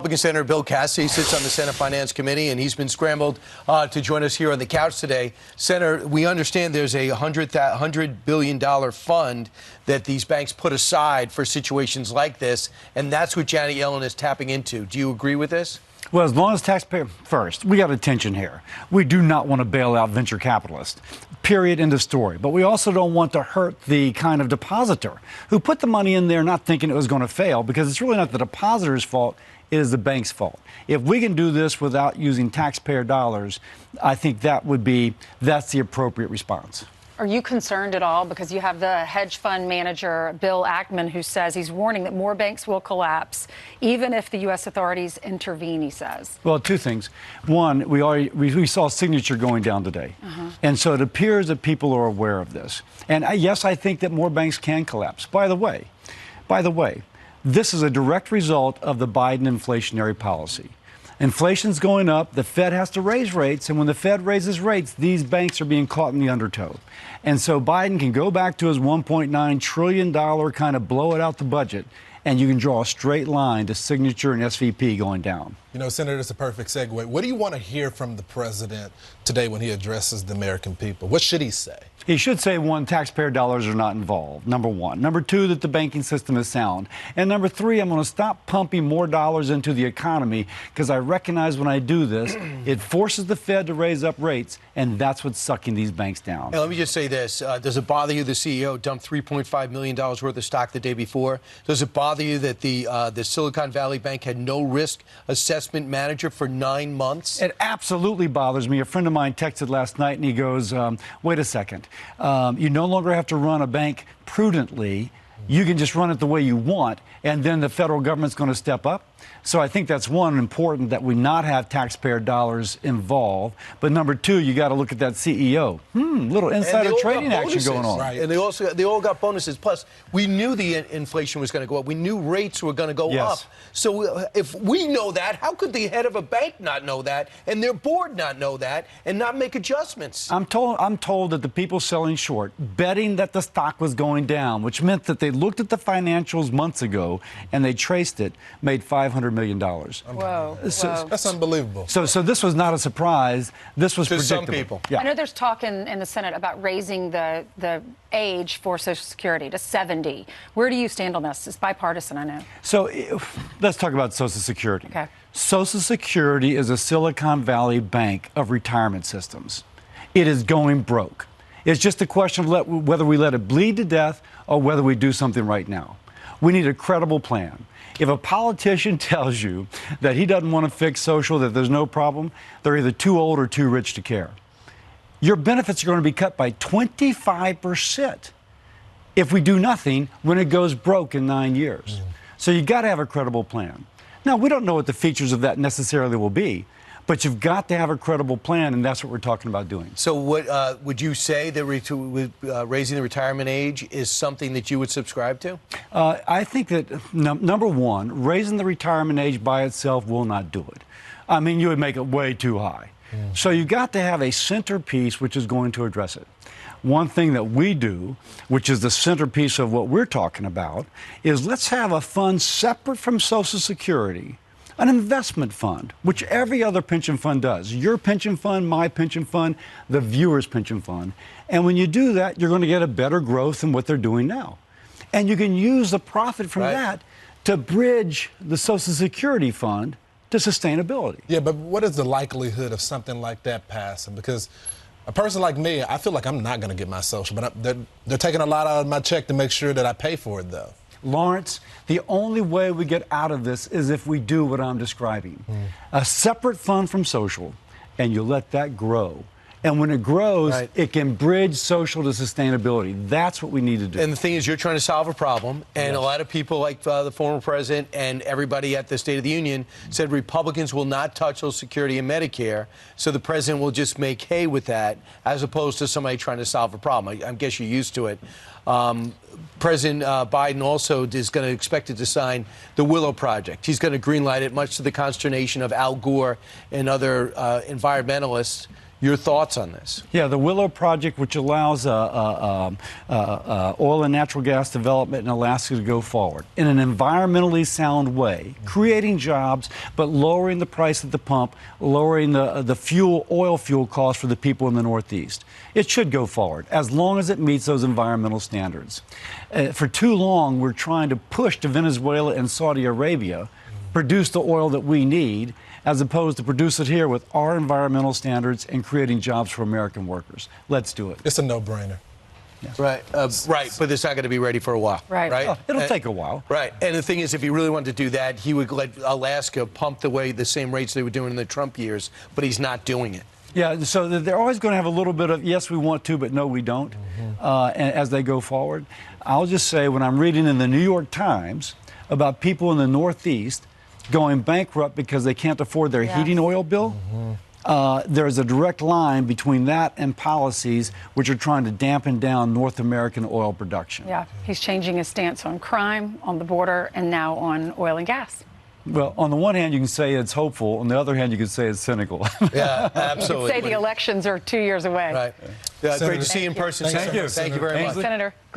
Republican Senator Bill Cassidy sits on the Senate Finance Committee, and he's been scrambled to join us here on the couch today. Senator, we understand there's a $100 billion fund that these banks put aside for situations like this, and that's what Janet Yellen is tapping into. Do you agree with this? Well, as long as taxpayer first, we got a tension here. We do not want to bail out venture capitalists. Period. End of story. But we also don't want to hurt the kind of depositor who put the money in there not thinking it was going to fail, because it's really not the depositor's fault. It is the bank's fault. If we can do this without using taxpayer dollars, I think that's the appropriate response. Are you concerned at all? Because you have the hedge fund manager, Bill Ackman, who says he's warning that more banks will collapse, even if the U.S. authorities intervene, he says. Well, two things. One, we saw Signature going down today. And so it appears that people are aware of this. And yes, I think that more banks can collapse. By the way, this is a direct result of the Biden inflationary policy. Inflation's going up, the Fed has to raise rates, and when the Fed raises rates, these banks are being caught in the undertow. And so Biden can go back to his $1.9 trillion kind of blow it out the budget, and you can draw a straight line to Signature and SVP going down. You know, Senator, it's a perfect segue. What do you want to hear from the president today when he addresses the American people? What should he say? He should say, one, taxpayer dollars are not involved, number one. Number two, that the banking system is sound. And number three, I'm going to stop pumping more dollars into the economy, because I recognize when I do this, it forces the Fed to raise up rates, and that's what's sucking these banks down. Now, let me just say this. Does it bother you the CEO dumped $3.5 million worth of stock the day before? Does it bother you that the Silicon Valley Bank had no risk assessment manager for 9 months? It absolutely bothers me. A friend of mine texted last night, and he goes, wait a second. You no longer have to run a bank prudently. You can just run it the way you want, and then the federal government's going to step up. So I think that's, one, important that we not have taxpayer dollars involved. But number two, you got to look at that CEO. Little insider trading action going on. Right. And they all got bonuses. Plus, we knew the inflation was going to go up. We knew rates were going to go up. So if we know that, how could the head of a bank not know that, and their board not know that, and not make adjustments? I'm told that the people selling short, betting that the stock was going down, which meant that they looked at the financials months ago and they traced it, made $500 million. Whoa. That's unbelievable. So this was not a surprise. This was predictable. Some people. Yeah. I know there's talk in the Senate about raising the age for Social Security to 70. Where do you stand on this? It's bipartisan, I know. So let's talk about Social Security. Okay. Social Security is a Silicon Valley bank of retirement systems. It is going broke. It's just a question of whether we let it bleed to death or whether we do something right now. We need a credible plan. If a politician tells you that he doesn't want to fix social, that there's no problem, they're either too old or too rich to care. Your benefits are going to be cut by 25% if we do nothing when it goes broke in 9 years. So you got to have a credible plan. Now, we don't know what the features of that necessarily will be, but you've got to have a credible plan, and that's what we're talking about doing. So what would you say that raising the retirement age is something that you would subscribe to? I think that, number one, raising the retirement age by itself will not do it. I mean, you would make it way too high. So you've got to have a centerpiece which is going to address it. One thing that we do, which is the centerpiece of what we're talking about, is let's have a fund separate from Social Security, an investment fund, which every other pension fund does. Your pension fund, my pension fund, the viewer's pension fund. And when you do that, you're going to get a better growth than what they're doing now. And you can use the profit from that to bridge the Social Security fund to sustainability. Yeah, but what is the likelihood of something like that passing? Because a person like me, I feel like I'm not going to get my social, but they're taking a lot out of my check to make sure that I pay for it, though. Lawrence, the only way we get out of this is if we do what I'm describing. A separate fund from social, and you let that grow. And when it grows, it can bridge social to sustainability. That's what we need to do. And the thing is, you're trying to solve a problem, and a lot of people, like the former president and everybody at the State of the Union, said Republicans will not touch Social Security and Medicare, so the president will just make hay with that, as opposed to somebody trying to solve a problem. I guess you're used to it. President Biden also is going to expect it to sign the Willow project. He's going to greenlight it, much to the consternation of Al Gore and other environmentalists. Your thoughts on this? Yeah, the Willow project, which allows oil and natural gas development in Alaska to go forward in an environmentally sound way, creating jobs, but lowering the price at the pump, lowering the oil fuel costs for the people in the Northeast. It should go forward as long as it meets those environmental standards. For too long, we're trying to push to Venezuela and Saudi Arabia, produce the oil that we need, as opposed to produce it here with our environmental standards and creating jobs for American workers. Let's do it. It's a no-brainer. Yeah. Right, right, but it's not going to be ready for a while. Right. Oh, it'll take a while. Right, and the thing is, if he really wanted to do that, he would let Alaska pump the same rates they were doing in the Trump years, but he's not doing it. Yeah, so they're always going to have a little bit of, yes, we want to, but no, we don't, as they go forward. I'll just say, when I'm reading in the New York Times about people in the Northeast going bankrupt because they can't afford their heating oil bill, there's a direct line between that and policies which are trying to dampen down North American oil production. Yeah, he's changing his stance on crime, on the border, and now on oil and gas. Well, on the one hand, you can say it's hopeful. On the other hand, you can say it's cynical. Yeah, absolutely. You could say the elections are 2 years away. Right. Great to see you in person. Thank you. Thank you very much. Senator.